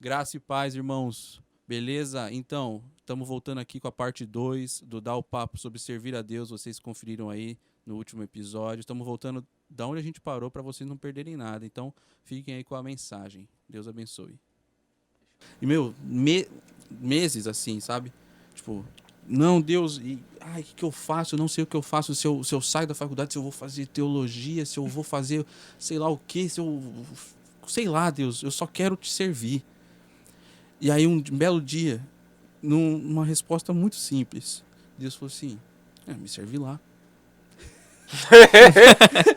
Graça e paz, irmãos. Beleza? Então, estamos voltando aqui com a parte 2 do Dar o Papo sobre servir a Deus. Vocês conferiram aí no último episódio. Estamos voltando da onde a gente parou para vocês não perderem nada. Então, fiquem aí com a mensagem. Deus abençoe. E, meu, meses assim, sabe? Tipo, não, Deus, o que eu faço? Eu não sei o que eu faço. Se eu saio da faculdade, se eu vou fazer teologia, se eu vou fazer sei lá o que, se eu. Sei lá, Deus, eu só quero te servir. E aí, um belo dia, numa resposta muito simples, Deus falou assim: me serve lá.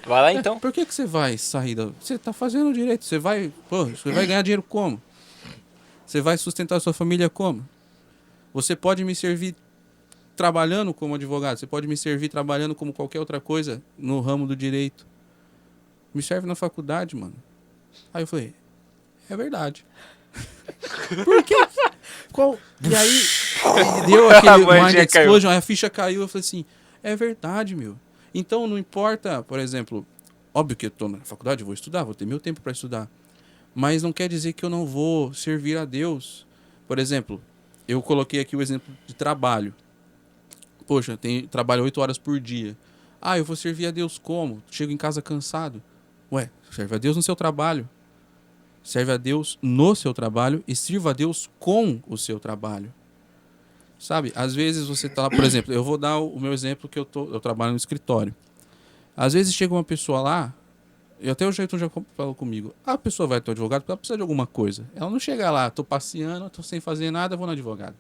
Vai lá então. Por que você vai sair da. Você tá fazendo direito, você vai ganhar dinheiro como? Você vai sustentar a sua família como? Você pode me servir trabalhando como advogado, você pode me servir trabalhando como qualquer outra coisa no ramo do direito. Me serve na faculdade, mano. Aí eu falei: é verdade. Por quê? Qual? E aí deu aquele mind explosion, a ficha caiu, eu falei assim: é verdade, meu. Então não importa, por exemplo, óbvio que eu tô na faculdade, eu vou estudar, vou ter meu tempo para estudar. Mas não quer dizer que eu não vou servir a Deus. Por exemplo, eu coloquei aqui o exemplo de trabalho. Poxa, trabalho 8 horas por dia. Eu vou servir a Deus como? Chego em casa cansado. Ué, serve a Deus no seu trabalho. Serve a Deus no seu trabalho e sirva a Deus com o seu trabalho. Sabe? Às vezes você tá lá, por exemplo, eu vou dar o meu exemplo que eu trabalho no escritório. Às vezes chega uma pessoa lá, e até o Jeito já falou comigo, a pessoa vai ter um advogado porque ela precisa de alguma coisa. Ela não chega lá, tô passeando, tô sem fazer nada, vou no advogado.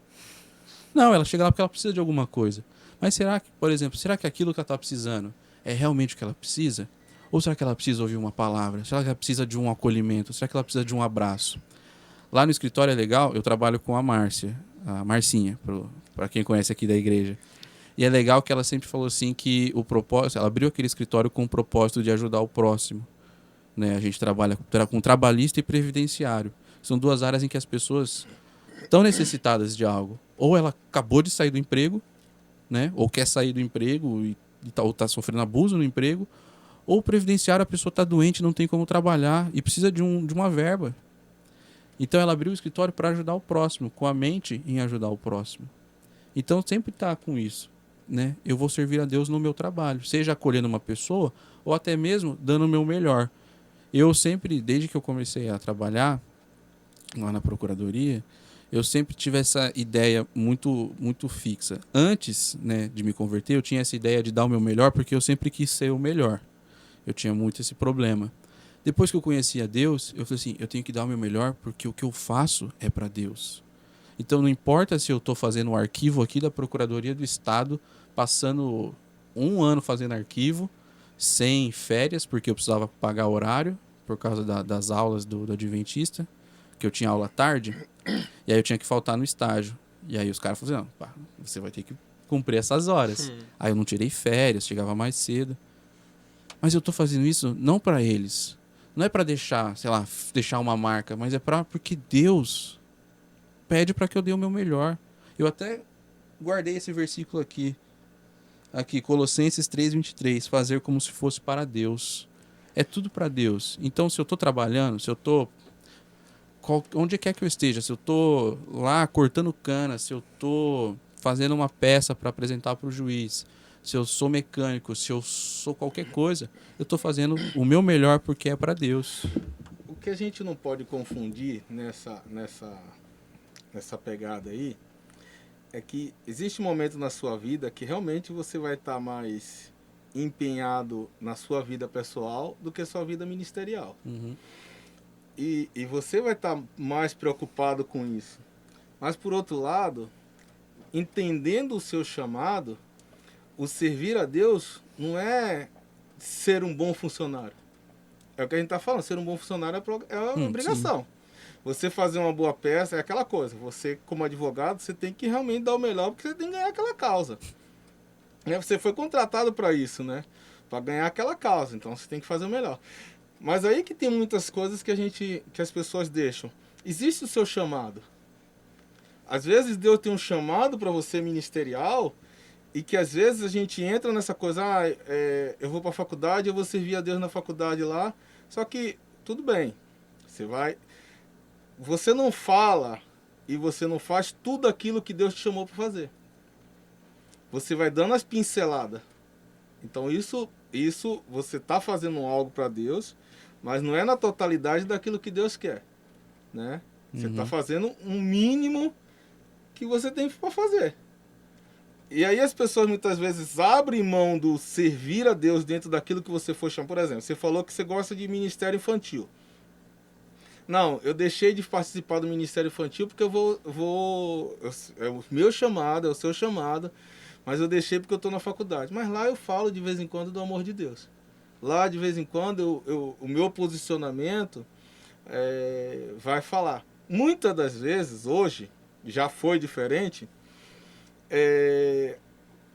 Não, ela chega lá porque ela precisa de alguma coisa. Mas será que, por exemplo, será que aquilo que ela tá precisando é realmente o que ela precisa? Ou será que ela precisa ouvir uma palavra? Será que ela precisa de um acolhimento? Será que ela precisa de um abraço? Lá no escritório é legal, eu trabalho com a Márcia, a Marcinha, para quem conhece aqui da igreja. E é legal que ela sempre falou assim que o propósito, ela abriu aquele escritório com o propósito de ajudar o próximo. Né? A gente trabalha com trabalhista e previdenciário. São duas áreas em que as pessoas estão necessitadas de algo. Ou ela acabou de sair do emprego, né? Ou quer sair do emprego ou tá sofrendo abuso no emprego, ou o previdenciário, a pessoa está doente, não tem como trabalhar e precisa de uma verba. Então ela abriu o escritório para ajudar o próximo, com a mente em ajudar o próximo. Então sempre está com isso, né? Eu vou servir a Deus no meu trabalho, seja acolhendo uma pessoa ou até mesmo dando o meu melhor. Eu sempre, desde que eu comecei a trabalhar lá na procuradoria, eu sempre tive essa ideia muito, muito fixa. Antes, né, de me converter, eu tinha essa ideia de dar o meu melhor porque eu sempre quis ser o melhor. Eu tinha muito esse problema. Depois que eu conheci a Deus, eu falei assim, eu tenho que dar o meu melhor porque o que eu faço é para Deus. Então não importa se eu estou fazendo um arquivo aqui da Procuradoria do Estado, passando 1 ano fazendo arquivo, sem férias, porque eu precisava pagar horário, por causa das aulas do Adventista, que eu tinha aula à tarde, e aí eu tinha que faltar no estágio. E aí os caras falaram assim, não, você vai ter que cumprir essas horas. Aí eu não tirei férias, chegava mais cedo. Mas eu tô fazendo isso não para eles. Não é para deixar, sei lá, deixar uma marca, mas é porque Deus pede para que eu dê o meu melhor. Eu até guardei esse versículo aqui, Colossenses 3:23, fazer como se fosse para Deus. É tudo para Deus. Então, se eu tô trabalhando, se eu tô onde quer que eu esteja, se eu tô lá cortando cana, se eu tô fazendo uma peça para apresentar para o juiz, se eu sou mecânico, se eu sou qualquer coisa, eu tô fazendo o meu melhor porque é para Deus. O que a gente não pode confundir nessa pegada aí é que existe um momento na sua vida que realmente você vai estar mais empenhado na sua vida pessoal do que a sua vida ministerial. Uhum. E você vai estar mais preocupado com isso. Mas, por outro lado, entendendo o seu chamado, o servir a Deus não é ser um bom funcionário. É o que a gente está falando, ser um bom funcionário é uma obrigação. Sim. Você fazer uma boa peça é aquela coisa. Você, como advogado, você tem que realmente dar o melhor porque você tem que ganhar aquela causa. Você foi contratado para isso, né? Para ganhar aquela causa. Então você tem que fazer o melhor. Mas aí que tem muitas coisas que as pessoas deixam. Existe o seu chamado. Às vezes Deus tem um chamado para você ministerial e que às vezes a gente entra nessa coisa, eu vou para a faculdade, eu vou servir a Deus na faculdade lá. Só que, tudo bem, você vai... você não fala e você não faz tudo aquilo que Deus te chamou para fazer. Você vai dando as pinceladas. Então isso você está fazendo algo para Deus, mas não é na totalidade daquilo que Deus quer, né? Você está fazendo um mínimo que você tem para fazer. E aí as pessoas muitas vezes abrem mão do servir a Deus dentro daquilo que você for chamar. Por exemplo, você falou que você gosta de ministério infantil. Não, eu deixei de participar do ministério infantil porque é o meu chamado, é o seu chamado, mas eu deixei porque eu estou na faculdade. Mas lá eu falo de vez em quando do amor de Deus. Lá de vez em quando o meu posicionamento vai falar. Muitas das vezes, hoje, já foi diferente,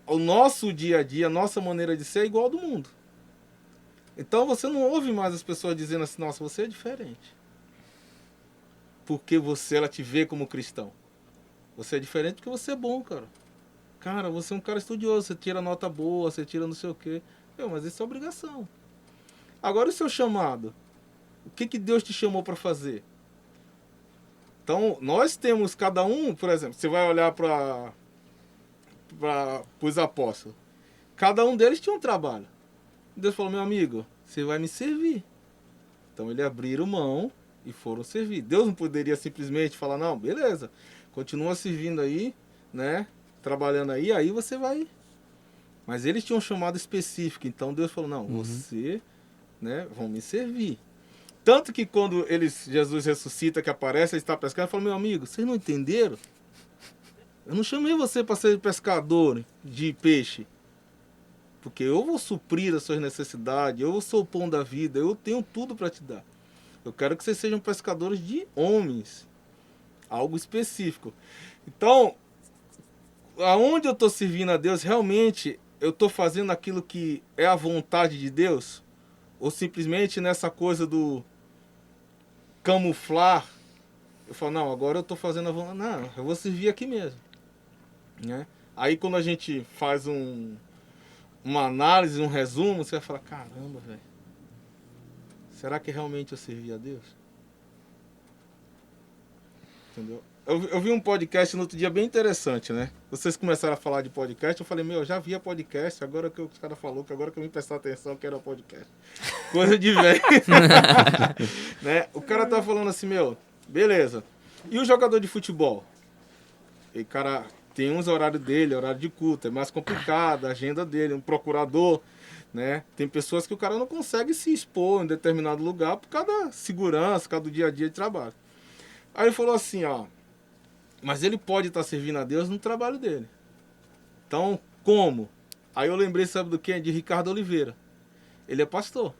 o nosso dia a dia, a nossa maneira de ser é igual ao do mundo. Então você não ouve mais as pessoas dizendo assim, nossa, você é diferente. Porque ela te vê como cristão. Você é diferente porque você é bom, cara. Cara, você é um cara estudioso, você tira nota boa, você tira não sei o quê. Mas isso é obrigação. Agora o seu chamado. O que Deus te chamou para fazer? Então, nós temos cada um, por exemplo, você vai olhar para os apóstolos. Cada um deles tinha um trabalho. Deus falou, meu amigo, você vai me servir. Então, eles abriram mão e foram servir. Deus não poderia simplesmente falar, não, beleza, continua servindo aí, né, trabalhando aí você vai. Mas eles tinham um chamado específico, então Deus falou, não, você, né, vão me servir. Tanto que quando Jesus ressuscita, que aparece, ele está pescando, ele fala, meu amigo, vocês não entenderam? Eu não chamei você para ser pescador de peixe. Porque eu vou suprir as suas necessidades, eu sou o pão da vida, eu tenho tudo para te dar. Eu quero que vocês sejam pescadores de homens. Algo específico. Então, aonde eu estou servindo a Deus, realmente eu estou fazendo aquilo que é a vontade de Deus? Ou simplesmente nessa coisa do camuflar? Eu falo, não, agora eu estou fazendo a vontade. Não, eu vou servir aqui mesmo. Né? Aí quando a gente faz uma análise, um resumo, você vai falar, caramba, velho. Será que realmente eu servi a Deus? Entendeu? Eu vi um podcast no outro dia bem interessante, né? Vocês começaram a falar de podcast, eu falei, eu já via podcast, agora que o cara falou, que agora que eu vim prestar atenção que era podcast. Coisa de velho. Né? O cara tava falando assim, beleza. E o jogador de futebol? E cara, tem uns horários dele, horário de culto, é mais complicado, a agenda dele, um procurador, né? Tem pessoas que o cara não consegue se expor em determinado lugar por causa da segurança, por causa do dia a dia de trabalho. Aí ele falou assim, mas ele pode estar servindo a Deus no trabalho dele. Então, como? Aí eu lembrei, sabe do quê? De Ricardo Oliveira. Ele é pastor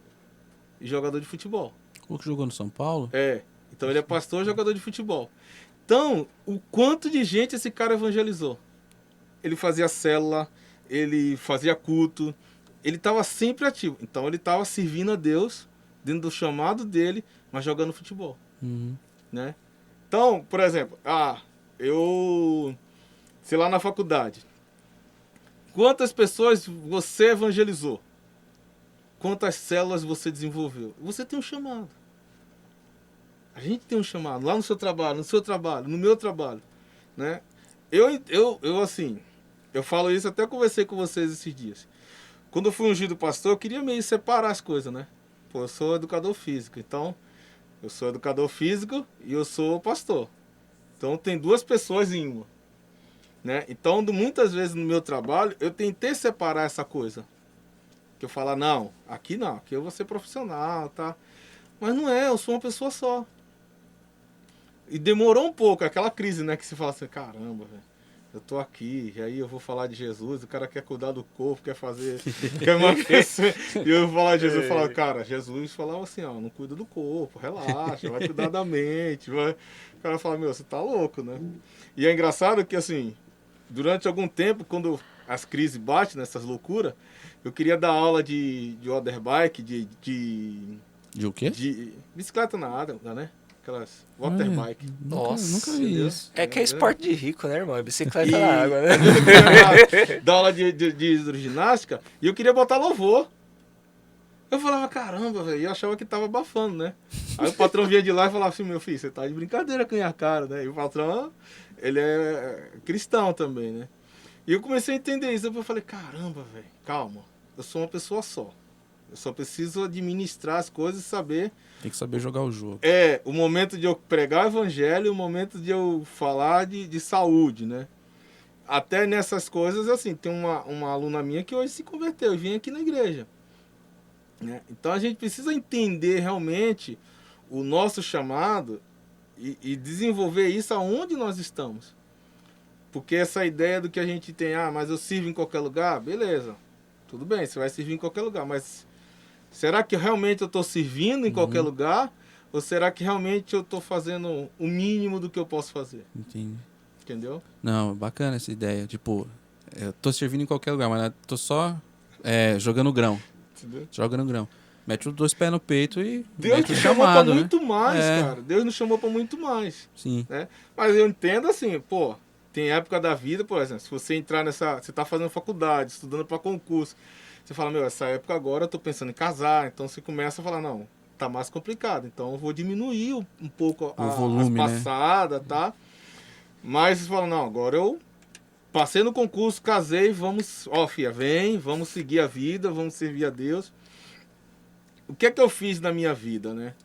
e jogador de futebol. O que jogou no São Paulo? Então ele é pastor e jogador de futebol. Então, o quanto de gente esse cara evangelizou. Ele fazia célula, ele fazia culto, ele estava sempre ativo. Então ele estava servindo a Deus dentro do chamado dele, mas jogando futebol. Né? Então, por exemplo, sei lá, na faculdade, quantas pessoas você evangelizou? Quantas células você desenvolveu? Você tem um chamado. A gente tem um chamado. Lá no seu trabalho, no seu trabalho, no meu trabalho. Né? Eu assim, eu falo isso, até conversei com vocês esses dias. Quando eu fui ungido pastor, eu queria meio separar as coisas, né? Pô, eu sou educador físico, então eu sou educador físico e eu sou pastor. Então tem duas pessoas em uma. Né? Então, muitas vezes no meu trabalho, eu tentei separar essa coisa. Que eu falo, não, aqui eu vou ser profissional, tá? Mas não é, eu sou uma pessoa só. E demorou um pouco, aquela crise, né? Que você fala assim, caramba, velho, eu tô aqui, e aí eu vou falar de Jesus, o cara quer cuidar do corpo, quer emagrecer. E eu vou falar de Jesus, eu falo, cara, Jesus falava assim, não cuida do corpo, relaxa, vai cuidar da mente. O cara fala, você tá louco, né? E é engraçado que, assim, durante algum tempo, quando as crises batem nessas loucuras, eu queria dar aula de water bike, de o quê? De bicicleta na água, né? Aquelas water bike. Nossa, nunca vi isso. É que é esporte de rico, né, irmão? É bicicleta na água, né? Dar aula de hidroginástica e eu queria botar louvor. Eu falava, caramba, velho, e eu achava que tava abafando, né? Aí o patrão vinha de lá e falava assim, meu filho, você tá de brincadeira com a minha cara, né? E o patrão, ele é cristão também, né? E eu comecei a entender isso. Eu falei, caramba, velho, calma. Eu sou uma pessoa só. Eu só preciso administrar as coisas e saber... Tem que saber jogar o jogo. O momento de eu pregar o evangelho e o momento de eu falar de saúde, né? Até nessas coisas, assim, tem uma aluna minha que hoje se converteu e vem aqui na igreja. Né? Então a gente precisa entender realmente o nosso chamado e desenvolver isso aonde nós estamos. Porque essa ideia do que a gente tem, mas eu sirvo em qualquer lugar, beleza. Tudo bem, você vai servir em qualquer lugar, mas será que realmente eu estou servindo em qualquer lugar? Ou será que realmente eu estou fazendo o mínimo do que eu posso fazer? Entendi. Entendeu? Não, bacana essa ideia. Tipo, eu tô servindo em qualquer lugar, mas eu tô só jogando grão. Entendeu? Jogando grão. Mete os 2 pés no peito e Deus mete o nos chamou chamado, para né? muito mais, cara. Deus nos chamou para muito mais. Sim. Né? Mas eu entendo assim, pô, tem época da vida, por exemplo, se você entrar você tá fazendo faculdade, estudando para concurso, você fala, meu, essa época agora eu tô pensando em casar, então você começa a falar, não, tá mais complicado, então eu vou diminuir um pouco o volume, as passadas, né? Tá? Mas você fala, não, agora eu passei no concurso, casei, vamos, filha, vem, vamos seguir a vida, vamos servir a Deus. O que é que eu fiz na minha vida, né?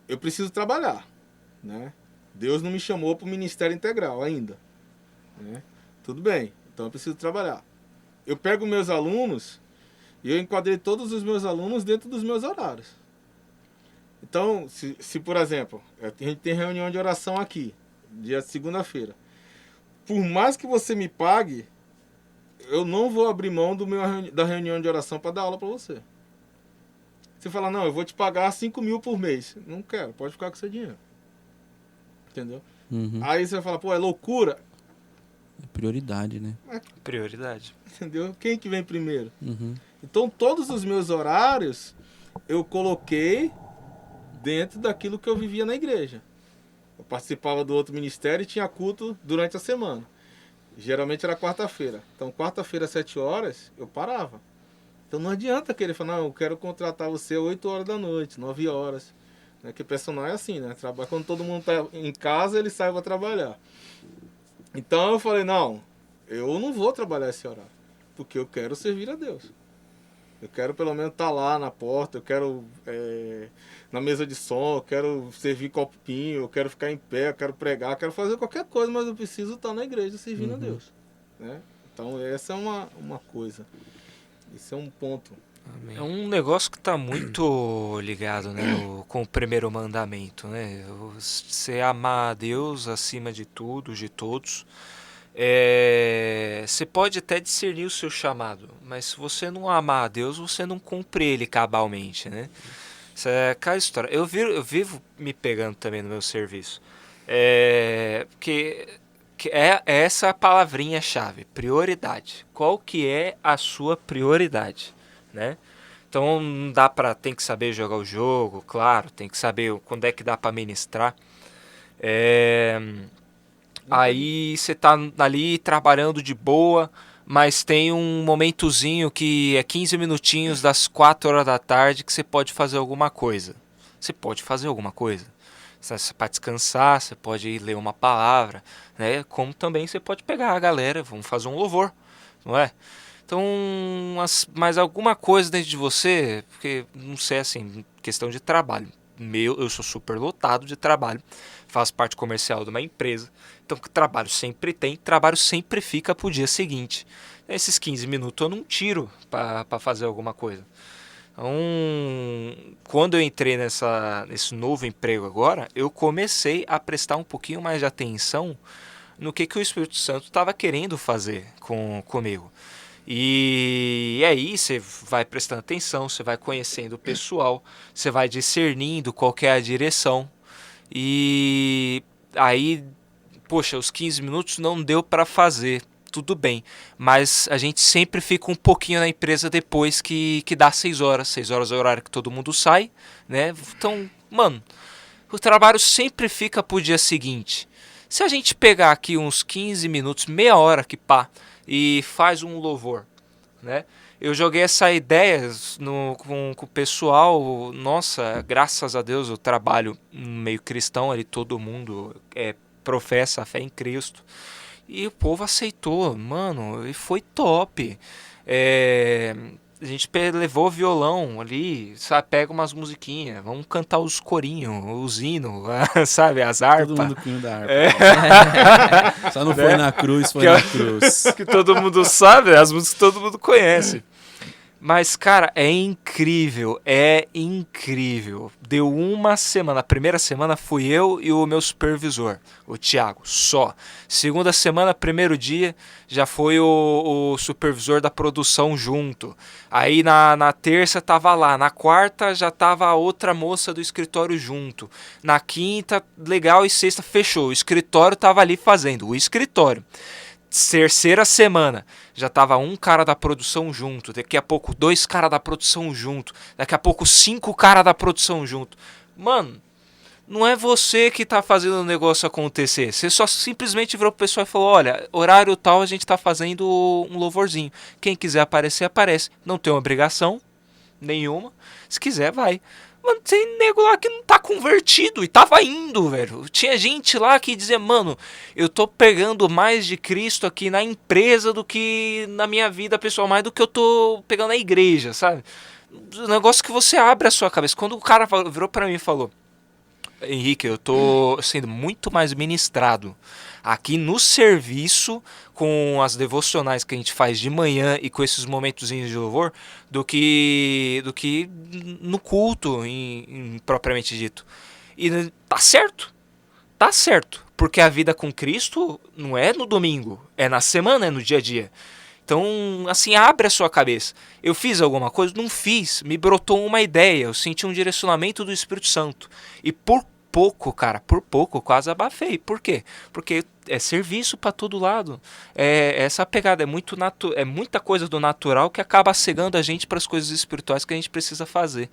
Eu preciso trabalhar, né? Deus não me chamou para o ministério integral ainda, né? Tudo bem, então eu preciso trabalhar. Eu pego meus alunos e eu enquadrei todos os meus alunos dentro dos meus horários. Então, se por exemplo, a gente tem reunião de oração aqui, dia de segunda-feira. Por mais que você me pague, eu não vou abrir mão da reunião de oração para dar aula para você. Você fala, não, eu vou te pagar 5 mil por mês. Não quero, pode ficar com seu dinheiro. Entendeu? Uhum. Aí você fala, pô, é loucura. É prioridade, né? Prioridade. Entendeu? Quem que vem primeiro? Uhum. Então, todos os meus horários eu coloquei dentro daquilo que eu vivia na igreja. Eu participava do outro ministério e tinha culto durante a semana. Geralmente era quarta-feira. Então, quarta-feira, às 7 horas, eu parava. Então, não adianta querer falar, não, eu quero contratar você às 8 horas da noite, 9 horas. Né? Que o personal é assim, né? Quando todo mundo está em casa, ele sai para trabalhar. Então, eu falei, não, eu não vou trabalhar esse horário, porque eu quero servir a Deus. Eu quero pelo menos estar lá na porta, eu quero na mesa de som, eu quero servir copinho, eu quero ficar em pé, eu quero pregar, eu quero fazer qualquer coisa, mas eu preciso estar na igreja servindo a Deus. Né? Então essa é uma coisa. Esse é um ponto. Amém. É um negócio que está muito ligado, né, com o primeiro mandamento, né? Você amar a Deus acima de tudo, de todos. Você pode até discernir o seu chamado, mas se você não amar a Deus, você não cumpre ele cabalmente, né? Isso é aquela história. Eu vivo me pegando também no meu serviço. Porque essa é a palavrinha-chave, prioridade. Qual que é a sua prioridade, né? Então não dá tem que saber jogar o jogo, claro, tem que saber quando é que dá para ministrar. Aí você tá ali trabalhando de boa, mas tem um momentozinho que é 15 minutinhos das 4 horas da tarde que você pode fazer alguma coisa. Você pode fazer alguma coisa. Você pode descansar, você pode ir ler uma palavra, né? Como também você pode pegar a galera, vamos fazer um louvor, não é? Então, mas alguma coisa dentro de você, porque não sei, assim, questão de trabalho. Eu sou super lotado de trabalho, faço parte comercial de uma empresa, então trabalho sempre tem, trabalho sempre fica pro dia seguinte. Esses 15 minutos eu não tiro para fazer alguma coisa. Então, quando eu entrei nesse novo emprego agora, eu comecei a prestar um pouquinho mais de atenção no que o Espírito Santo estava querendo fazer comigo. E aí você vai prestando atenção, você vai conhecendo o pessoal, você vai discernindo qual que é a direção. E aí, poxa, os 15 minutos não deu para fazer, tudo bem. Mas a gente sempre fica um pouquinho na empresa depois que dá 6 horas. 6 horas é o horário que todo mundo sai, né? Então, mano, o trabalho sempre fica pro dia seguinte. Se a gente pegar aqui uns 15 minutos, meia hora que pá, e faz um louvor, né? Eu joguei essa ideia com o pessoal. Nossa, graças a Deus eu trabalho no meio cristão ali, todo mundo professa a fé em Cristo. E o povo aceitou, mano, e foi top. A gente levou o violão ali, sabe, pega umas musiquinhas, vamos cantar os corinhos, os hinos, sabe, as harpas. Todo mundo com o hino da harpa. Só não foi na cruz, foi na cruz. Que todo mundo sabe, as músicas que todo mundo conhece. Mas, cara, é incrível, é incrível. Deu uma semana, a primeira semana fui eu e o meu supervisor, o Thiago, só. Segunda semana, primeiro dia, já foi o supervisor da produção junto. Aí na terça tava lá, na quarta já tava a outra moça do escritório junto. Na quinta, legal, e sexta fechou. O escritório tava ali fazendo, o escritório. Terceira semana, já tava um cara da produção junto, daqui a pouco 2 caras da produção junto, daqui a pouco 5 caras da produção junto. Mano, não é você que tá fazendo o negócio acontecer, você só simplesmente virou pro pessoal e falou, olha, horário tal a gente tá fazendo um louvorzinho, quem quiser aparecer, aparece, não tem obrigação nenhuma, se quiser vai. Mano, tem nego lá que não tá convertido e tava indo, velho. Tinha gente lá que dizia, mano, eu tô pegando mais de Cristo aqui na empresa do que na minha vida pessoal, mais do que eu tô pegando na igreja, sabe? Um negócio que você abre a sua cabeça. Quando o cara virou pra mim e falou, Henrique, eu tô sendo muito mais ministrado aqui no serviço com as devocionais que a gente faz de manhã e com esses momentozinhos de louvor do que no culto propriamente dito. E tá certo, porque a vida com Cristo não é no domingo, é na semana, é no dia a dia. Então, assim, abre a sua cabeça. Eu fiz alguma coisa? Não fiz. Me brotou uma ideia. Eu senti um direcionamento do Espírito Santo. E por pouco, cara, quase abafei. Por quê? Porque é serviço pra todo lado. Essa pegada é muita coisa do natural que acaba cegando a gente para as coisas espirituais que a gente precisa fazer.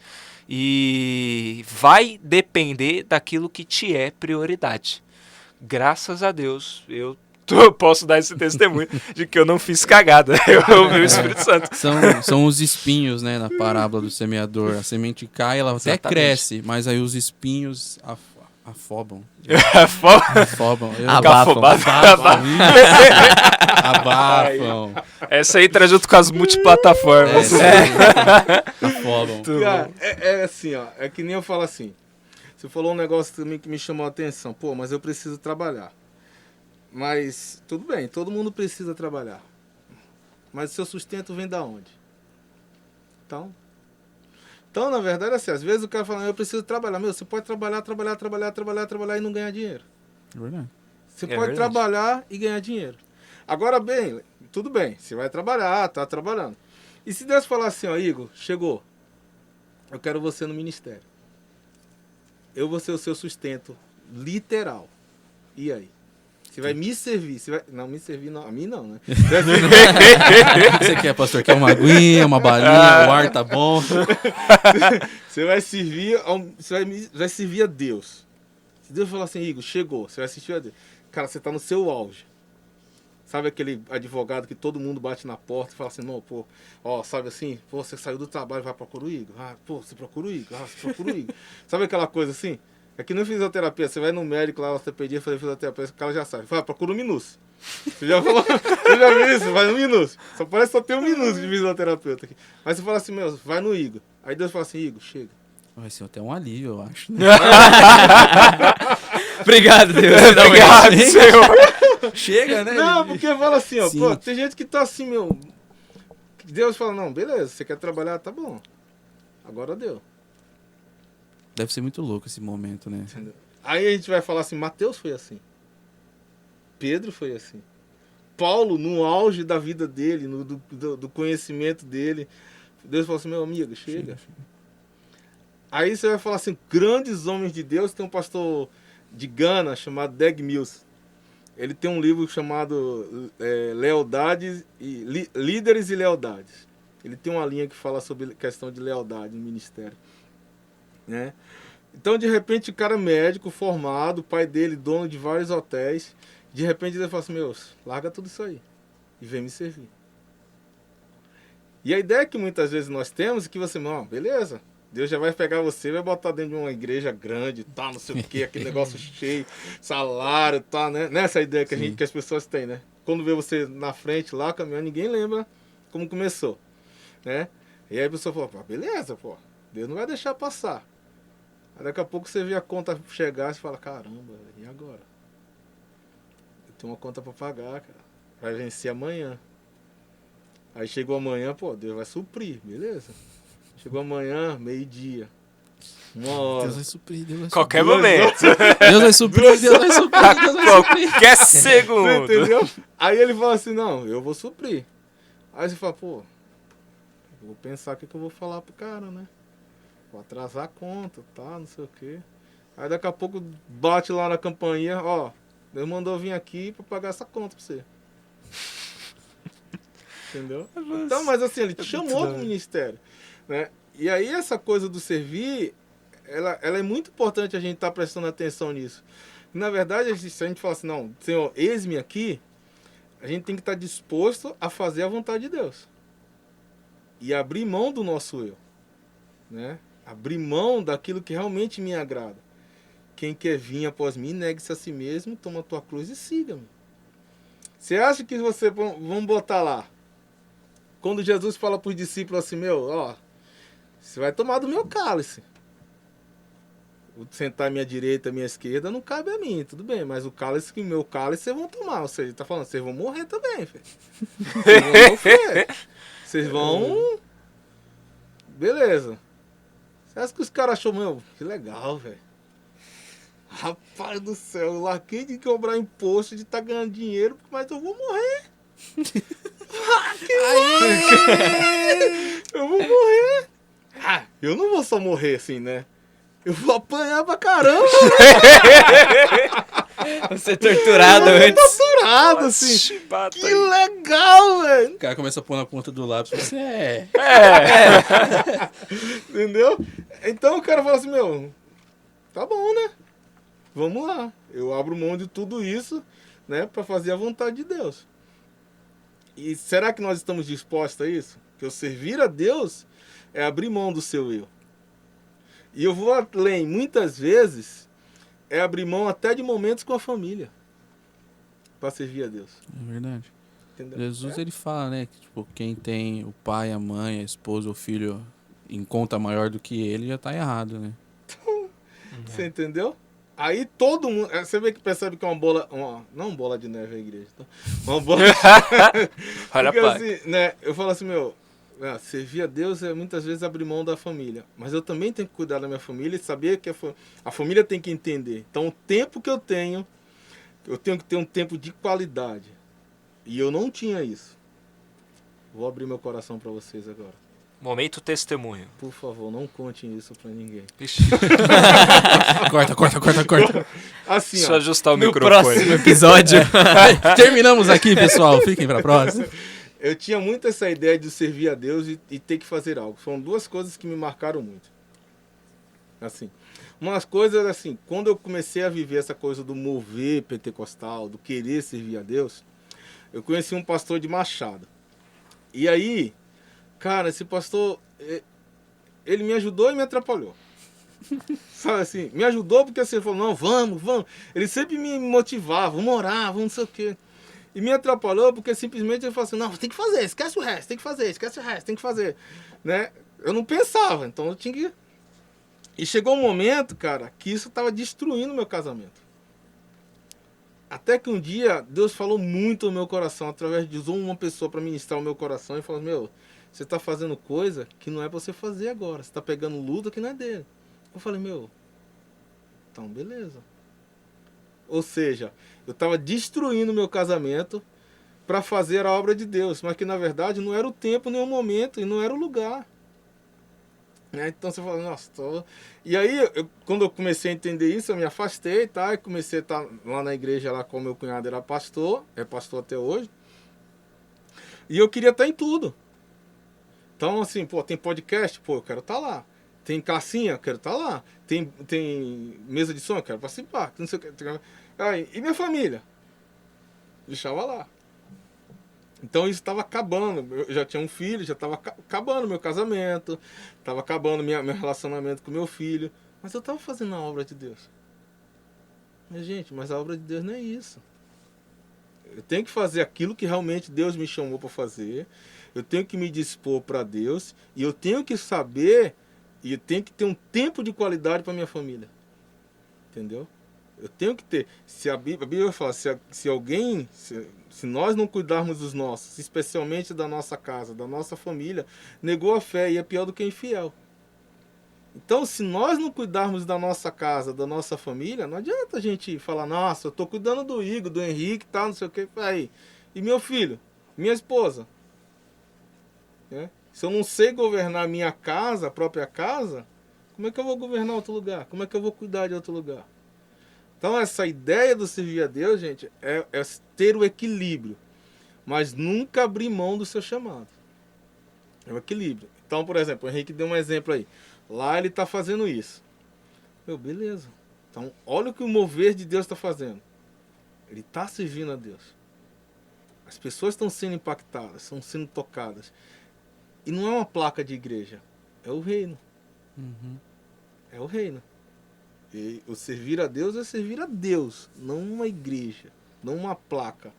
E vai depender daquilo que te é prioridade. Graças a Deus, eu posso dar esse testemunho de que eu não fiz cagada. Eu ouvi o Espírito Santo. São os espinhos, né, na parábola do semeador. A semente cai, ela até cresce, mas aí os espinhos afobam. Afobam. Abafam. Essa aí tá junto com as multiplataformas. Afobam. Cara, é assim, ó. É que nem eu falo assim. Você falou um negócio também que me chamou a atenção. Pô, mas eu preciso trabalhar. Mas, tudo bem, todo mundo precisa trabalhar. Mas o seu sustento vem da onde? Então, na verdade, assim, às vezes o cara fala, eu preciso trabalhar. Meu, você pode trabalhar e não ganhar dinheiro. É verdade. Você pode trabalhar e ganhar dinheiro. Agora, bem, tudo bem, você vai trabalhar, tá trabalhando. E se Deus falar assim, ó, Igor, chegou, eu quero você no ministério. Eu vou ser o seu sustento literal. E aí? Você vai me servir. Não, me servir não. A mim não, né? Você quer, pastor? Quer uma aguinha, uma balinha, o ar tá bom? Você vai servir, vai servir a Deus. Se Deus falar assim, Igor, chegou, você vai assistir a Deus. Cara, você tá no seu auge. Sabe aquele advogado que todo mundo bate na porta e fala assim, não, pô, ó, sabe assim, pô, você saiu do trabalho, vai procurar o Igor. Ah, pô, você procura o Igor. Ah, você procura o Igor. Sabe aquela coisa assim? É que no fisioterapia, você vai no médico lá, ortopedia, fazer fisioterapia, o cara já sabe. Fala, procura o Minus. Você já viu isso? Vai no Minus. Só parece que só tem um Minus de fisioterapeuta aqui. Mas você fala assim, meu, vai no Igor. Aí Deus fala assim, Igor, chega. Vai ser até um alívio, eu acho. Obrigado, Deus. Obrigado, Senhor. Chega, né? Não, porque fala assim, ó, Sim. pô, tem gente que tá assim, meu. Deus fala, não, beleza, você quer trabalhar, tá bom. Agora deu. Deve ser muito louco esse momento, né? Entendeu? Aí a gente vai falar assim, Mateus foi assim. Pedro foi assim. Paulo, no auge da vida dele, do conhecimento dele, Deus falou assim, meu amigo, chega. Aí você vai falar assim, grandes homens de Deus, tem um pastor de Gana chamado Dag Mills. Ele tem um livro chamado Lealdades e Líderes e Lealdades. Ele tem uma linha que fala sobre questão de lealdade no ministério. Né? Então, de repente, o cara médico, formado, o pai dele, dono de vários hotéis, de repente ele fala assim, meu, larga tudo isso aí e vem me servir. E a ideia que muitas vezes nós temos é que você, não, beleza, Deus já vai pegar você, vai botar dentro de uma igreja grande, tá, não sei o quê, aquele negócio cheio, salário, tá, né? Nessa ideia que, que as pessoas têm, né? Quando vê você na frente lá, caminhando, ninguém lembra como começou, né? E aí a pessoa fala, pô, beleza, pô, Deus não vai deixar passar. Aí daqui a pouco você vê a conta chegar e você fala, caramba, e agora? Eu tenho uma conta pra pagar, cara, vai vencer amanhã. Aí chegou amanhã, pô, Deus vai suprir, beleza? Chegou amanhã, meio-dia, 1h. Deus vai suprir, Deus vai suprir. Qualquer momento. Deus vai suprir, Deus vai suprir, Deus vai suprir. Qualquer Você segundo. entendeu? Aí ele fala assim, não, eu vou suprir. Aí você fala, pô, eu vou pensar o que eu vou falar pro cara, né? Vou atrasar a conta, tá, não sei o quê. Aí daqui a pouco bate lá na campainha, ó, Deus mandou vir aqui pra pagar essa conta pra você. Entendeu? Então, mas assim, ele te chamou pro ministério, né? E aí essa coisa do servir, ela é muito importante a gente estar prestando atenção nisso. Na verdade, se a gente fala assim, não, Senhor, eis-me aqui, a gente tem que estar disposto a fazer a vontade de Deus. E abrir mão do nosso eu, né? Abrir mão daquilo que realmente me agrada. Quem quer vir após mim, negue-se a si mesmo, toma a tua cruz e siga-me. Você acha que você, vamos botar lá, quando Jesus fala para os discípulos assim, ó, você vai tomar do meu cálice. O sentar à minha direita, à minha esquerda, não cabe a mim, tudo bem, mas o cálice, o meu cálice, vocês vão tomar. Ou seja, ele tá falando, vocês vão morrer também, filho. Vocês vão sofrer. Vocês vão... Beleza. Você acha que os caras achou, meu, que legal, velho. Rapaz do céu, eu larguei de cobrar imposto, de estar ganhando dinheiro, mas eu vou morrer. Eu vou morrer. Eu não vou só morrer assim, né? Eu vou apanhar pra caramba. Vou ser torturado Eu vou antes. torturado, assim. Que legal, velho. O cara começa a pôr na ponta do lápis. Você é. Entendeu? Então o cara fala assim, meu, tá bom, né? Vamos lá. Eu abro mão de tudo isso, né? Pra fazer a vontade de Deus. E será que nós estamos dispostos a isso? Que eu servir a Deus é abrir mão do seu eu. E eu vou além, muitas vezes, é abrir mão até de momentos com a família. Para servir a Deus. É verdade. Entendeu? Jesus, ele fala, né, que tipo, quem tem o pai, a mãe, a esposa, o filho em conta maior do que ele, já tá errado, né? Você entendeu? Aí todo mundo... Você vê que percebe que é uma bola... não uma bola de neve a igreja. Tá? Uma bola de Olha, Porque, pai. assim, né, eu falo assim, meu... servir a Deus é muitas vezes abrir mão da família. Mas eu também tenho que cuidar da minha família e saber que a família tem que entender. Então o tempo que eu tenho que ter um tempo de qualidade. E eu não tinha isso. Vou abrir meu coração para vocês agora. Momento testemunho. Por favor, não contem isso para ninguém. Ixi, Corta. Assim, deixa eu ó, ajustar o No microfone. próximo episódio. Terminamos aqui, pessoal. Fiquem pra próxima. eu tinha muito essa ideia de servir a Deus e ter que fazer algo. Foram duas coisas que me marcaram muito. Assim, umas coisas assim, quando eu comecei a viver essa coisa do mover pentecostal, do querer servir a Deus, eu conheci um pastor de Machado. E aí, cara, esse pastor, ele me ajudou e me atrapalhou. Sabe assim, me ajudou porque assim, ele falou, não, vamos. Ele sempre me motivava, vamos orar, vamos não sei o quê. E me atrapalhou porque simplesmente ele falou assim, não, tem que fazer, esquece o resto, tem que fazer, esquece o resto, tem que fazer. Né? Eu não pensava, então eu tinha que... E chegou um momento, cara, que isso estava destruindo o meu casamento. Até que um dia, Deus falou muito no meu coração, através de uma pessoa para ministrar o meu coração, e falou, meu, você está fazendo coisa que não é para você fazer agora, você está pegando luta que não é dele. Eu falei, meu, então beleza. Ou seja, eu estava destruindo o meu casamento para fazer a obra de Deus, mas que na verdade não era o tempo, nem o momento, e não era o lugar. Então você fala, nossa, E aí, quando eu comecei a entender isso, eu me afastei, tá? E comecei a estar lá na igreja, lá com o meu cunhado era pastor, é pastor até hoje. E eu queria estar em tudo. Então, assim, pô, tem podcast? Pô, eu quero estar lá. Tem cassinha? Eu quero estar lá. Tem mesa de som? Eu quero participar. Não sei o que. Aí, e minha família? Deixava lá. Então isso estava acabando. Eu já tinha um filho, já estava acabando meu casamento, estava acabando meu relacionamento com meu filho. Mas eu estava fazendo a obra de Deus. Mas, gente, mas a obra de Deus não é isso. Eu tenho que fazer aquilo que realmente Deus me chamou para fazer. Eu tenho que me dispor para Deus. E eu tenho que saber, e eu tenho que ter um tempo de qualidade para minha família. Entendeu? Eu tenho que ter. Se a Bíblia fala, se alguém, se nós não cuidarmos dos nossos, especialmente da nossa casa, da nossa família, negou a fé e é pior do que infiel. Então, se nós não cuidarmos da nossa casa, da nossa família, não adianta a gente falar, nossa, eu estou cuidando do Igor, do Henrique, tal, não sei o que. Aí, e meu filho, minha esposa? Né? Se eu não sei governar a minha casa, a própria casa, como é que eu vou governar outro lugar? Como é que eu vou cuidar de outro lugar? Então, essa ideia do servir a Deus, gente, é ter o equilíbrio, mas nunca abrir mão do seu chamado. É o equilíbrio. Então, por exemplo, o Henrique deu um exemplo aí. Lá ele está fazendo isso. Meu, beleza. Então, olha o que o mover de Deus está fazendo. Ele está servindo a Deus. As pessoas estão sendo impactadas, estão sendo tocadas. E não é uma placa de igreja, é o reino. Uhum. É o reino. E o servir a Deus é servir a Deus, não uma igreja, não uma placa.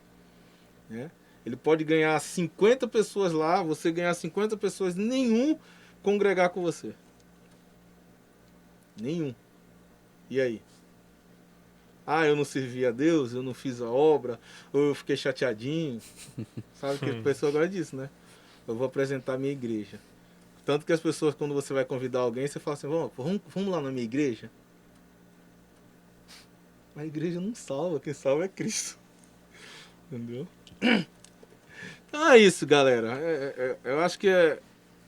Né? Ele pode ganhar 50 pessoas lá, você ganhar 50 pessoas, nenhum congregar com você. Nenhum. E aí? Ah, eu não servi a Deus, eu não fiz a obra, ou eu fiquei chateadinho. Sabe que a pessoa gosta disso, né? Eu vou apresentar a minha igreja. Tanto que as pessoas, quando você vai convidar alguém, você fala assim, vamos lá na minha igreja? A igreja não salva, quem salva é Cristo. Entendeu? Então é isso, galera. Eu acho que é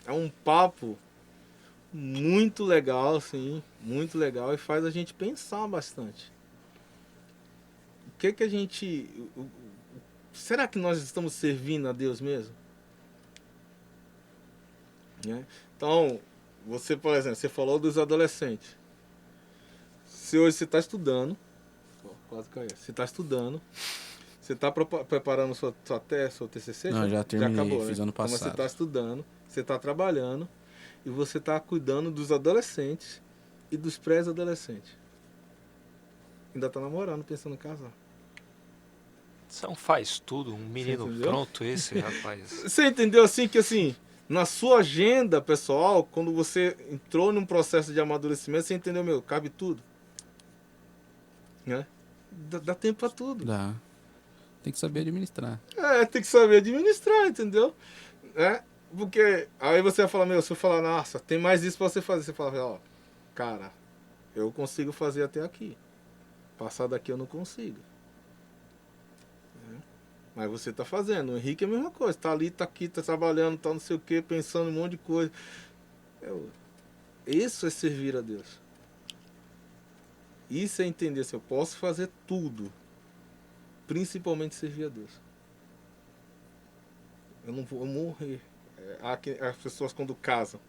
um papo muito legal, assim, muito legal, e faz a gente pensar bastante. O que a gente... será que nós estamos servindo a Deus mesmo? Né? Então, você, por exemplo, você falou dos adolescentes. Se hoje você está estudando, quase caiu. Você está estudando, você está preparando sua TCC? Não, já terminei, acabou, fiz né? ano Então você passado. está estudando, você está trabalhando e você está cuidando dos adolescentes e dos pré-adolescentes. Ainda está namorando, pensando em casar. Você não faz tudo, um menino entendeu? pronto esse, rapaz. Você entendeu assim que assim, na sua agenda pessoal, quando você entrou num processo de amadurecimento, você entendeu, meu, cabe tudo. Né? Dá tempo para tudo. Dá. Tem que saber administrar. Tem que saber administrar, entendeu? Porque aí você vai falar, meu, se eu falar, nossa, tem mais isso pra você fazer. Você fala, ó, cara, eu consigo fazer até aqui. Passar daqui eu não consigo. Mas você tá fazendo. O Henrique é a mesma coisa. Tá ali, tá aqui, tá trabalhando, tá não sei o que, pensando em um monte de coisa. Isso é servir a Deus. Isso é entender assim, eu posso fazer tudo. Principalmente servir a Deus. Eu não vou morrer. As pessoas quando casam.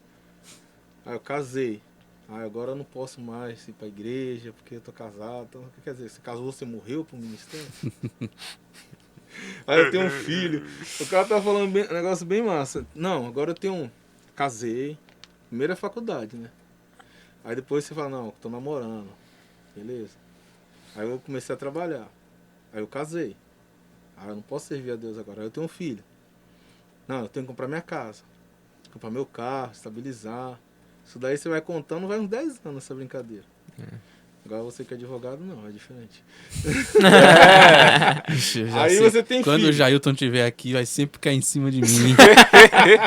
Eu casei. Agora eu não posso mais ir pra igreja porque eu tô casado. Então, quer dizer, você casou, você morreu pro ministério? Aí eu tenho um filho. O cara tá falando um negócio bem massa. Não, agora eu tenho casei. Primeiro é faculdade, né? Aí depois você fala, não, tô namorando. Beleza. Aí eu comecei a trabalhar. Aí eu casei. Eu não posso servir a Deus agora. Aí eu tenho um filho. Não, eu tenho que comprar minha casa. Comprar meu carro, estabilizar. Isso daí você vai contando, vai uns 10 anos essa brincadeira. Agora você que é advogado, não, é diferente. Aí você tem Quando filho. o Jailton estiver aqui, vai sempre cair em cima de mim.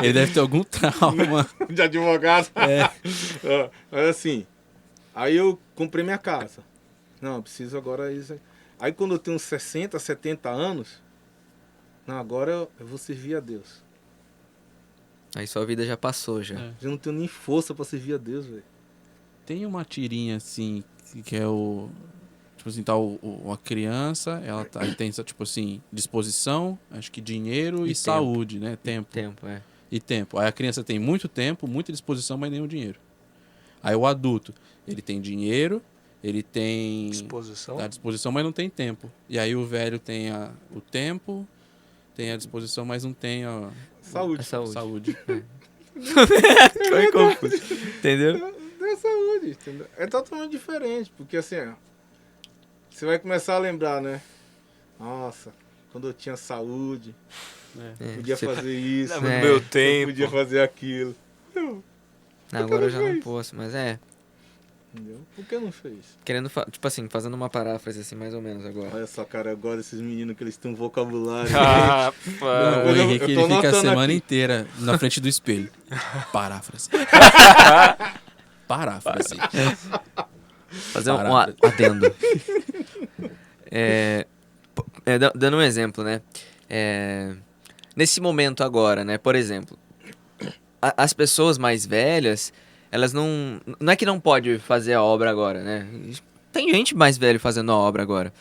Ele deve ter algum trauma. De advogado. É. Mas assim, aí eu comprei minha casa. Não, eu preciso agora isso. Aí quando eu tenho uns 60, 70 anos, não, agora eu vou servir a Deus. Aí sua vida já passou, já. Eu não tenho nem força pra servir a Deus, velho. Tem uma tirinha assim, que é o... Tipo assim, tá uma criança, ela tá, aí tem, tipo assim, disposição, acho que dinheiro e tempo. saúde, né? Tempo. Tempo, é. E tempo. Aí a criança tem muito tempo, muita disposição, mas nenhum dinheiro. Aí o adulto, ele tem dinheiro, ele tem Disposição. a disposição, mas não tem tempo. E aí o velho tem o tempo, Tem a disposição, mas não tem a Saúde. saúde. Foi confuso. Entendeu? É saúde, entendeu? É totalmente diferente, porque assim, ó, você vai começar a lembrar, né? Nossa, quando eu tinha saúde, podia você- fazer isso, No É, meu eu tempo. podia fazer aquilo. Não, agora eu já não posso, mas Entendeu? Por que não fez? querendo, tipo assim, fazendo uma paráfrase assim, mais ou menos agora. Olha só, cara, agora esses meninos que eles têm um vocabulário. Ah, Não, pá. o eu Henrique tô ele fica a anotando semana aqui. inteira na frente do espelho. Paráfrase. Paráfrase. Fazer um Paráfrase. adendo. Dando um exemplo, né? Nesse momento agora, né? Por exemplo, as pessoas mais velhas, elas não é que não pode fazer a obra agora, né? Tem gente mais velha fazendo a obra agora,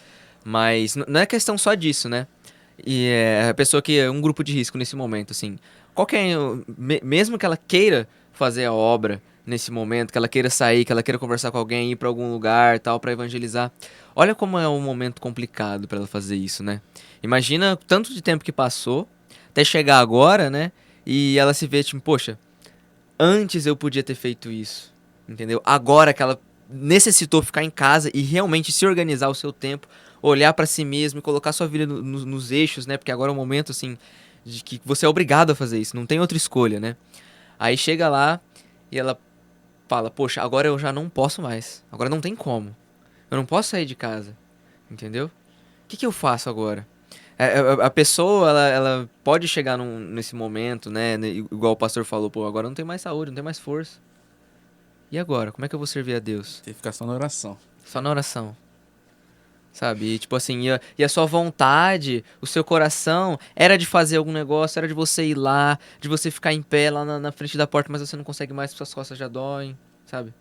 mas não é questão só disso, né? E a pessoa que é um grupo de risco nesse momento, assim, mesmo que ela queira fazer a obra nesse momento, que ela queira sair, que ela queira conversar com alguém, ir pra algum lugar, tal, pra evangelizar. Olha como é um momento complicado pra ela fazer isso, né? Imagina o tanto de tempo que passou até chegar agora, né? E ela se vê tipo, poxa, antes eu podia ter feito isso, entendeu? Agora que ela necessitou ficar em casa e realmente se organizar o seu tempo, olhar pra si mesmo e colocar sua vida nos eixos, né? Porque agora é um momento, assim, de que você é obrigado a fazer isso, não tem outra escolha, né? Aí chega lá e ela fala, poxa, agora eu já não posso mais, agora não tem como, eu não posso sair de casa, entendeu? O que eu faço agora? A pessoa, ela pode chegar nesse momento, né, igual o pastor falou, pô, agora não tem mais saúde, não tem mais força. E agora? Como é que eu vou servir a Deus? Tem que ficar só na oração. Só na oração. Sabe? E, tipo assim, e a sua vontade, o seu coração, era de fazer algum negócio, era de você ir lá, de você ficar em pé lá na frente da porta, mas você não consegue mais, suas costas já doem, sabe?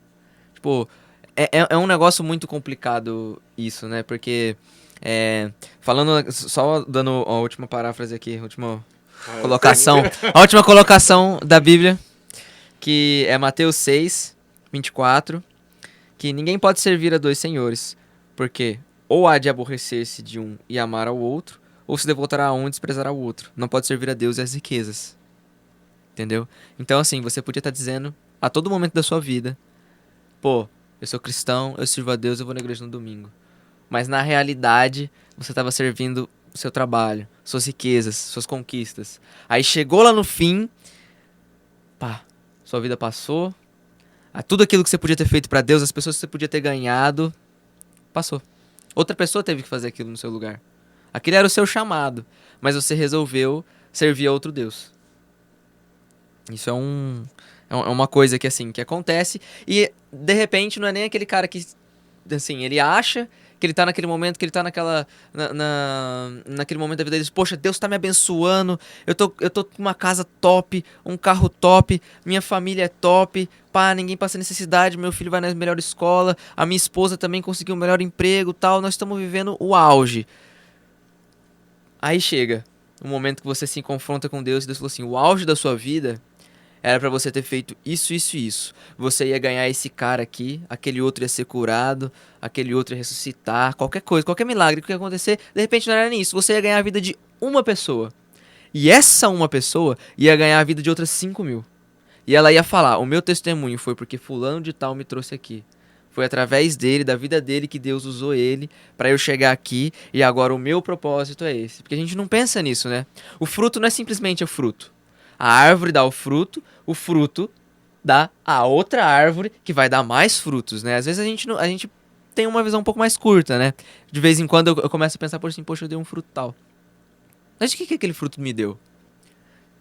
Tipo, é um negócio muito complicado isso, né? Porque, falando, só dando a última paráfrase aqui, a última colocação, a última colocação da Bíblia, que é Mateus 6, 24, que ninguém pode servir a dois senhores, porque ou há de aborrecer-se de um e amar ao outro, ou se devotará a um e desprezará o outro. Não pode servir a Deus e às riquezas. Entendeu? Então, assim, você podia estar dizendo a todo momento da sua vida, pô, eu sou cristão, eu sirvo a Deus, eu vou na igreja no domingo. Mas na realidade, você estava servindo o seu trabalho, suas riquezas, suas conquistas. Aí chegou lá no fim, pá, sua vida passou, tudo aquilo que você podia ter feito pra Deus, as pessoas que você podia ter ganhado, passou. Outra pessoa teve que fazer aquilo no seu lugar. Aquele era o seu chamado, mas você resolveu servir a outro Deus. Isso é uma coisa que, assim, que acontece e, de repente, não é nem aquele cara que, assim, ele acha que ele tá naquele momento, que ele tá naquele momento da vida dele, poxa, Deus tá me abençoando, eu tô com uma casa top, um carro top, minha família é top, pá, ninguém passa necessidade, meu filho vai na melhor escola, a minha esposa também conseguiu um melhor emprego, tal, nós estamos vivendo o auge. Aí chega o momento que você se confronta com Deus e Deus falou assim, o auge da sua vida era pra você ter feito isso, isso e isso. Você ia ganhar esse cara aqui, aquele outro ia ser curado, aquele outro ia ressuscitar, qualquer coisa, qualquer milagre que ia acontecer, de repente não era nisso. Você ia ganhar a vida de uma pessoa. E essa uma pessoa ia ganhar a vida de outras 5.000. E ela ia falar, o meu testemunho foi porque fulano de tal me trouxe aqui. Foi através dele, da vida dele, que Deus usou ele pra eu chegar aqui e agora o meu propósito é esse. Porque a gente não pensa nisso, né? O fruto não é simplesmente o fruto. A árvore dá o fruto dá a outra árvore que vai dar mais frutos, né? Às vezes a gente tem uma visão um pouco mais curta, né? De vez em quando eu começo a pensar, poxa, eu dei um fruto tal. Mas o que aquele fruto me deu?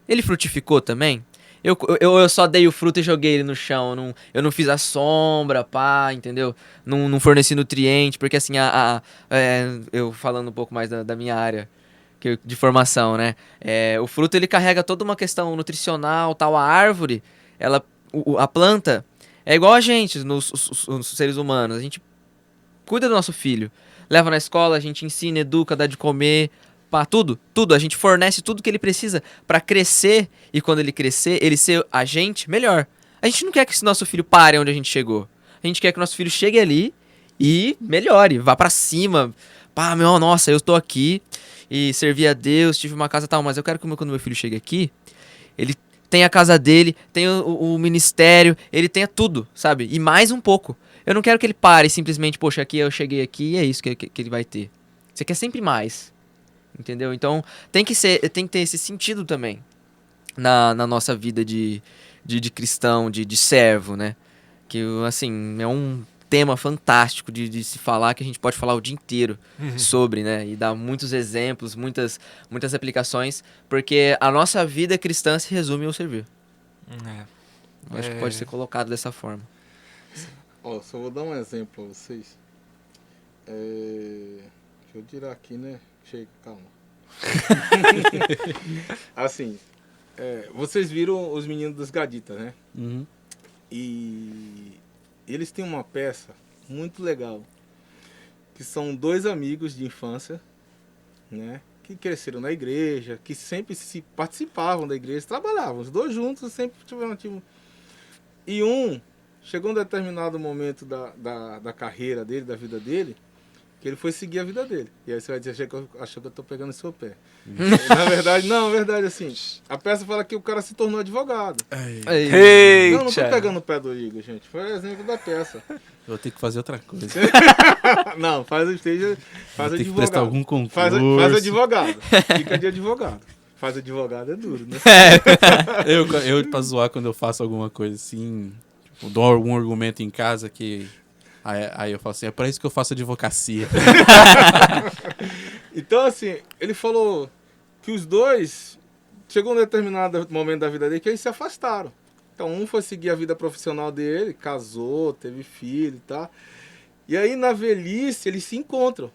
Ele frutificou também? Eu só dei o fruto e joguei ele no chão, eu não fiz a sombra, pá, entendeu? Não forneci nutriente, porque assim, eu falando um pouco mais da minha área, de formação, né? O fruto ele carrega toda uma questão nutricional, tal. A árvore, a planta é igual a gente, os seres humanos. A gente cuida do nosso filho, leva na escola, a gente ensina, educa, dá de comer, pá, tudo. A gente fornece tudo que ele precisa pra crescer e quando ele crescer, ele ser a gente melhor. A gente não quer que esse nosso filho pare onde a gente chegou. A gente quer que o nosso filho chegue ali e melhore, vá pra cima. Pá, nossa, eu tô aqui e servi a Deus, tive uma casa tal, mas eu quero que quando meu filho chegue aqui, ele tenha a casa dele, tenha o ministério, ele tenha tudo, sabe? E mais um pouco. Eu não quero que ele pare simplesmente, poxa, aqui eu cheguei aqui e é isso que ele vai ter. Você quer sempre mais, entendeu? Então tem que ter esse sentido também na nossa vida de cristão, de servo, né? Que, assim, é um tema fantástico de se falar, que a gente pode falar o dia inteiro sobre, né? E dar muitos exemplos, muitas aplicações, porque a nossa vida cristã se resume ao servir. Eu acho que pode ser colocado dessa forma. Ó, só vou dar um exemplo pra vocês. Deixa eu tirar aqui, né? Chega, calma. Assim, vocês viram os meninos dos Gaditas, né? Uhum. E eles têm uma peça muito legal, que são dois amigos de infância, né? Que cresceram na igreja, que sempre se participavam da igreja, trabalhavam, os dois juntos sempre tiveram ativo. E chegou um determinado momento da carreira dele, da vida dele, que ele foi seguir a vida dele. E aí você vai dizer, achou que eu tô pegando no seu pé. Na verdade, assim, a peça fala que o cara se tornou advogado. Eita. Não tô pegando o pé do Igor, gente. Foi o exemplo da peça. Eu vou ter que fazer outra coisa. Não, faz Vou ter advogado. que prestar algum concurso. Faz advogado. Fica de advogado. Faz advogado é duro, né? Eu, pra zoar, quando eu faço alguma coisa assim, tipo, dou algum argumento em casa que... Aí eu falo assim, é pra isso que eu faço advocacia. Então, assim, ele falou que os dois, chegou um determinado momento da vida dele que eles se afastaram. Então, um foi seguir a vida profissional dele, casou, teve filho e tal. E aí, na velhice, eles se encontram.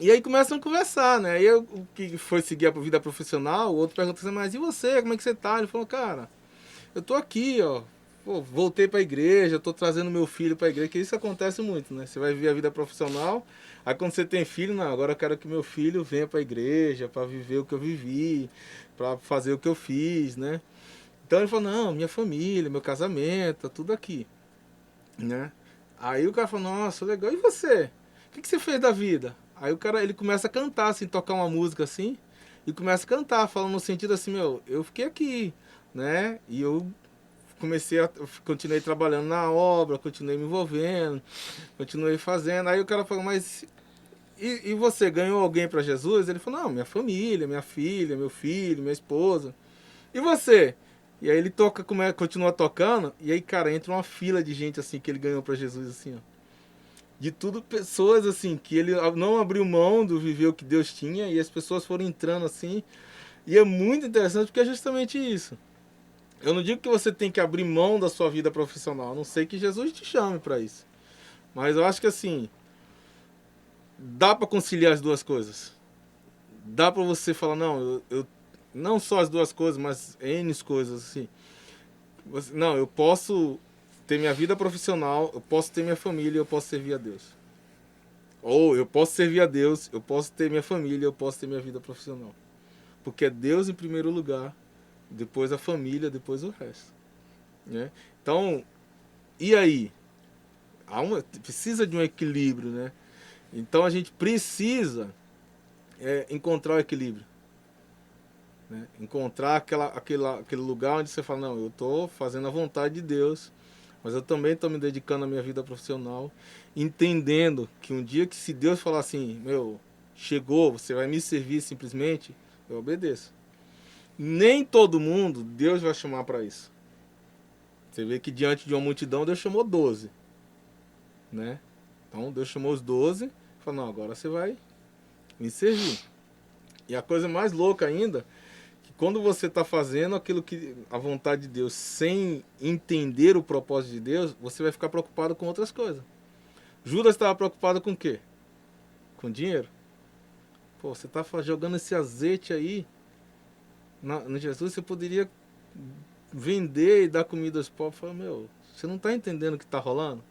E aí começam a conversar, né? Aí o que foi seguir a vida profissional, o outro pergunta assim, mas e você, como é que você tá? Ele falou, cara, eu tô aqui, ó. Pô, voltei pra igreja, tô trazendo meu filho pra igreja, que isso acontece muito, né? Você vai viver a vida profissional, aí quando você tem filho, não, agora eu quero que meu filho venha pra igreja, pra viver o que eu vivi, pra fazer o que eu fiz, né? Então ele falou, não, minha família, meu casamento, tá tudo aqui, né? Aí o cara falou, nossa, legal, e você? O que você fez da vida? Aí o cara, ele começa a cantar, assim, tocar uma música assim, e começa a cantar, falando no sentido assim, eu fiquei aqui, né? E eu continuei trabalhando na obra, continuei me envolvendo, continuei fazendo. Aí o cara falou, mas e você, ganhou alguém para Jesus? Ele falou, não, minha família, minha filha, meu filho, minha esposa. E você? E aí ele continua tocando, e aí, cara, entra uma fila de gente assim que ele ganhou para Jesus, assim, ó. De tudo, pessoas assim, que ele não abriu mão do viver o que Deus tinha, e as pessoas foram entrando assim. E é muito interessante porque é justamente isso. Eu não digo que você tem que abrir mão da sua vida profissional, a não sei que Jesus te chame para isso. Mas eu acho que assim, dá para conciliar as duas coisas. Dá para você falar, não, eu não só as duas coisas, mas N coisas assim. Não, eu posso ter minha vida profissional, eu posso ter minha família, eu posso servir a Deus. Ou eu posso servir a Deus, eu posso ter minha família, eu posso ter minha vida profissional. Porque é Deus em primeiro lugar, depois a família, depois o resto, né? Então, e aí? Precisa de um equilíbrio, né? Então a gente precisa encontrar o equilíbrio, né? Encontrar aquele lugar onde você fala, não, eu estou fazendo a vontade de Deus, mas eu também estou me dedicando à minha vida profissional, entendendo que um dia que se Deus falar assim, chegou, você vai me servir simplesmente, eu obedeço. Nem todo mundo Deus vai chamar para isso. Você vê que diante de uma multidão Deus chamou 12, né? Então Deus chamou os 12 e falou, não, agora você vai me servir. E a coisa mais louca ainda, que quando você está fazendo aquilo que a vontade de Deus sem entender o propósito de Deus, você vai ficar preocupado com outras coisas. Judas estava preocupado com o quê? Com dinheiro. Pô, você está jogando esse azeite aí no Jesus, você poderia vender e dar comida aos pobres. Fala, você não está entendendo o que está rolando?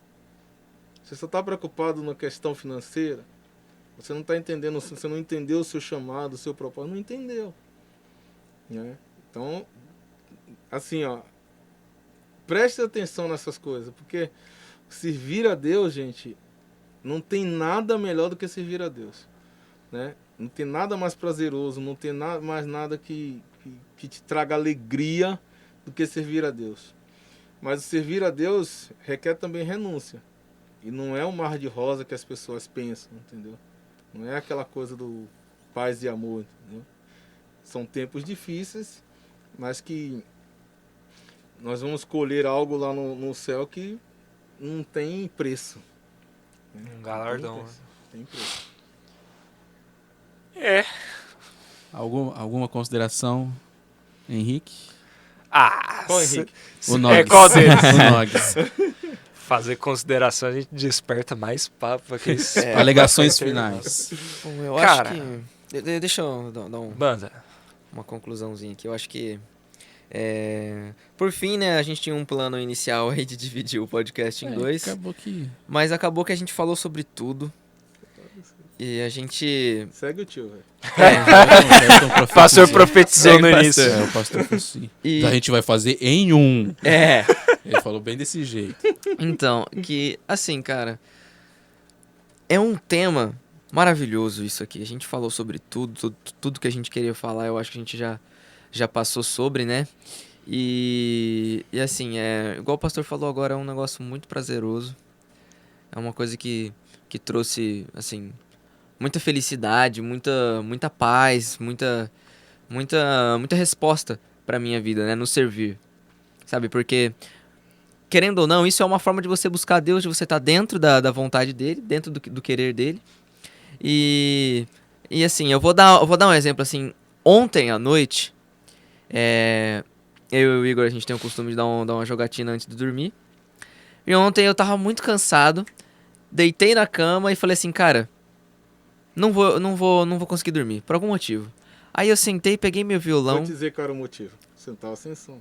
Você só está preocupado na questão financeira? Você não está entendendo, você não entendeu o seu chamado, o seu propósito, não entendeu, né? Então, assim, ó, preste atenção nessas coisas, porque servir a Deus, gente, não tem nada melhor do que servir a Deus, né? Não tem nada mais prazeroso, não tem mais nada que te traga alegria do que servir a Deus. Mas servir a Deus requer também renúncia. E não é um mar de rosa que as pessoas pensam, entendeu? Não é aquela coisa do paz e amor, entendeu? São tempos difíceis, mas que nós vamos colher algo lá no céu que não tem preço. Um galardão. Tem preço. É. Alguma consideração, Henrique? Ah, Qual, Henrique? O Nogues. É qual deles? O Nogues. Fazer consideração, a gente desperta mais papo aqui. Alegações finais. Bom, eu Cara. acho que... Deixa eu dar Banda. uma conclusãozinha aqui. Eu acho que... por fim, né, a gente tinha um plano inicial aí de dividir o podcast em dois. Acabou que... Mas acabou que a gente falou sobre tudo. E a gente... Segue o tio, velho. É, Pastor profetizou no Segue, início. É, o pastor falou assim. E- A gente vai fazer em um. É... Ele falou bem desse jeito. Então, que, assim, cara, é um tema maravilhoso isso aqui. A gente falou sobre tudo que a gente queria falar, eu acho que a gente já passou sobre, né? E assim, igual o pastor falou agora, é um negócio muito prazeroso. É uma coisa que trouxe, assim, muita felicidade, muita paz, muita resposta pra minha vida, né? No servir, sabe? Porque... querendo ou não, isso é uma forma de você buscar Deus, de você estar dentro da vontade dele, dentro do querer dele. E assim, eu vou dar um exemplo, assim, ontem à noite, eu e o Igor, a gente tem o costume de dar uma jogatina antes de dormir. E ontem eu tava muito cansado, deitei na cama e falei assim, cara, não vou conseguir dormir, por algum motivo. Aí eu sentei, peguei meu violão... Vou te dizer qual era o motivo. Você não tava sem som.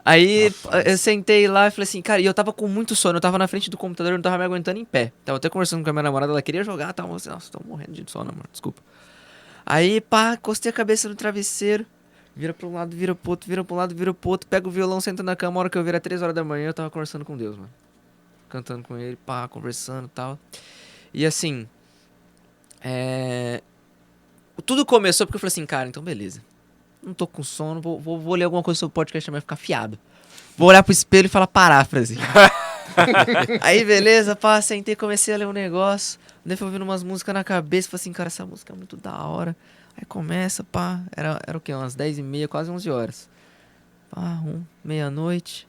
Aí eu sentei lá e falei assim, cara, e eu tava com muito sono, eu tava na frente do computador, eu não tava me aguentando em pé. Tava até conversando com a minha namorada, ela queria jogar, tava assim, nossa, tô morrendo de sono, amor, desculpa. Aí, pá, encostei a cabeça no travesseiro, vira pra um lado, vira pro outro, vira pra um lado, vira pro outro, pega o violão, senta na cama, a hora que eu viro 3 horas da manhã, eu tava conversando com Deus, mano. Cantando com ele, pá, conversando e tal. E assim, tudo começou porque eu falei assim, cara, então beleza. Não tô com sono, vou ler alguma coisa sobre o podcast, mas vai ficar fiado. Vou olhar pro espelho e falar paráfrase. Aí, beleza, pá, sentei, comecei a ler um negócio. Daí fui ouvindo umas músicas na cabeça, falei assim, cara, essa música é muito da hora. Aí começa, pá, era o quê? Umas 10h30, quase 11 horas. Pá, meia-noite,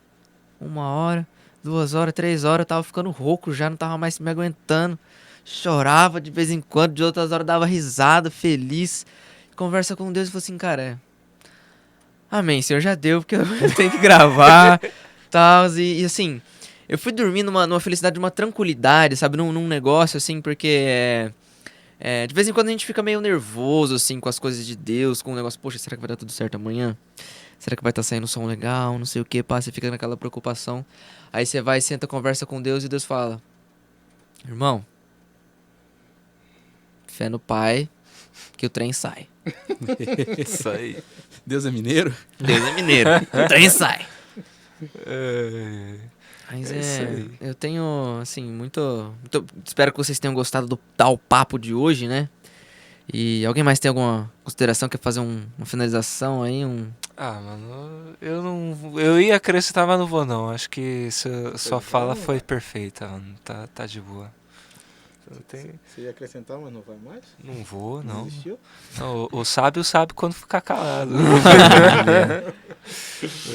1 hora, 2 horas, 3 horas, eu tava ficando rouco já, não tava mais me aguentando. Chorava de vez em quando, de outras horas dava risada, feliz. Conversa com Deus e falou assim, cara, amém, Senhor, já deu, porque eu tenho que gravar, tal, e assim, eu fui dormir numa felicidade, numa tranquilidade, sabe, num negócio, assim, porque de vez em quando a gente fica meio nervoso, assim, com as coisas de Deus, com o negócio, poxa, será que vai dar tudo certo amanhã? Será que vai estar saindo som legal, não sei o que, pá, você fica naquela preocupação, aí você vai, senta, conversa com Deus e Deus fala, irmão, fé no Pai, que o trem sai. Isso aí. Deus é mineiro? Deus é mineiro. O trem sai. Mas isso aí. eu tenho, assim, muito... Espero que vocês tenham gostado do tal papo de hoje, né? E alguém mais tem alguma consideração? Quer fazer uma finalização aí? Ah, mano, eu ia acrescentar, mas não vou não. Acho que sua fala foi perfeita, mano. Tá de boa. Você ia acrescentar, mas não vai mais? Não vou, não. Desistiu? Não, o sábio sabe quando ficar calado.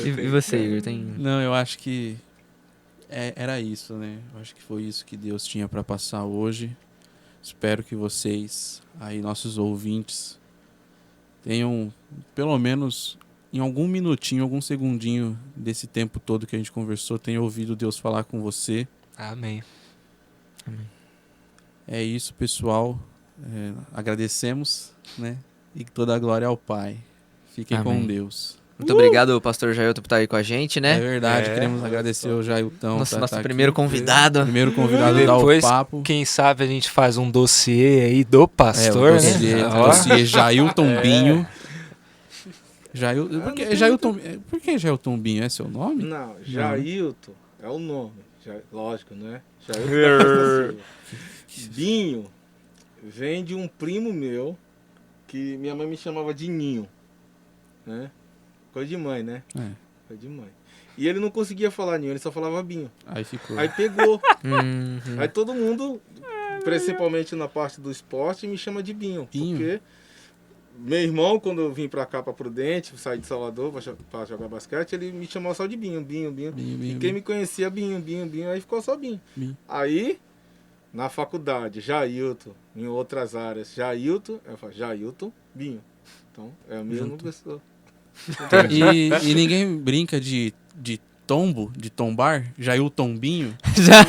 E você, Igor? Tem... Não, eu acho que era isso, né? Eu acho que foi isso que Deus tinha para passar hoje. Espero que vocês, aí nossos ouvintes, tenham pelo menos em algum minutinho, algum segundinho desse tempo todo que a gente conversou, tenham ouvido Deus falar com você. Amém. É isso, pessoal. Agradecemos, né? E toda a glória ao Pai. Fiquem Amém. com Deus. Muito obrigado, pastor Jailton, por estar aí com a gente, É né? verdade, queremos agradecer o Jailton. Nosso primeiro convidado. Primeiro convidado a dar o Depois, papo. quem sabe a gente faz um dossiê aí do pastor, o dossiê, né? o dossiê Jailton Binho. Por que Jailton Binho? É seu nome? Não, Jailton é o nome. Lógico, né? Jailton da Costa Silva. Binho vem de um primo meu, que minha mãe me chamava de Ninho, né? Coisa de mãe, né? É. Coisa de mãe. E ele não conseguia falar Ninho, ele só falava Binho. Aí ficou. Aí pegou. Uhum. Aí todo mundo, principalmente na parte do esporte, me chama de Binho. Binho. Porque meu irmão, quando eu vim pra cá, pra Prudente, saí de Salvador pra jogar basquete, ele me chamou só de Binho, Binho, Binho. Binho, E Binho, quem Binho. me conhecia, Binho, Binho, Binho, aí ficou só Binho. Binho. Aí, na faculdade, Jailton, em outras áreas, Jailton, eu falo Jailton, Binho. Então, é a mesma Junto. pessoa. E ninguém brinca de tombo, de tombar? Jair Tombinho? Já.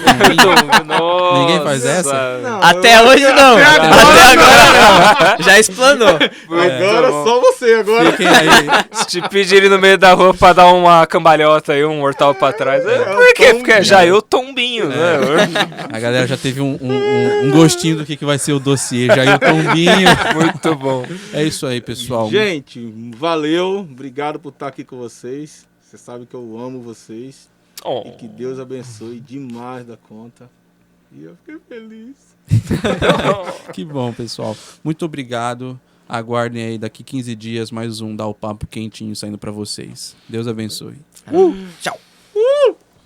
Nossa. Ninguém faz essa? Não, Até hoje não. Até agora não. Já explanou. Agora só você, agora. Fiquem aí. Se te pedirem no meio da rua pra dar uma cambalhota aí, um mortal pra trás. Por quê? Porque é Jair Tombinho, né? A galera já teve um gostinho do que vai ser o dossiê. Jair Tombinho. Muito bom. É isso aí, pessoal. Gente, valeu. Obrigado por estar aqui com vocês. Você sabe que eu amo vocês. Oh. E que Deus abençoe demais da conta. E eu fiquei feliz. Que bom, pessoal. Muito obrigado. Aguardem aí daqui 15 dias mais um Dá o Papo Quentinho saindo pra vocês. Deus abençoe. Tchau.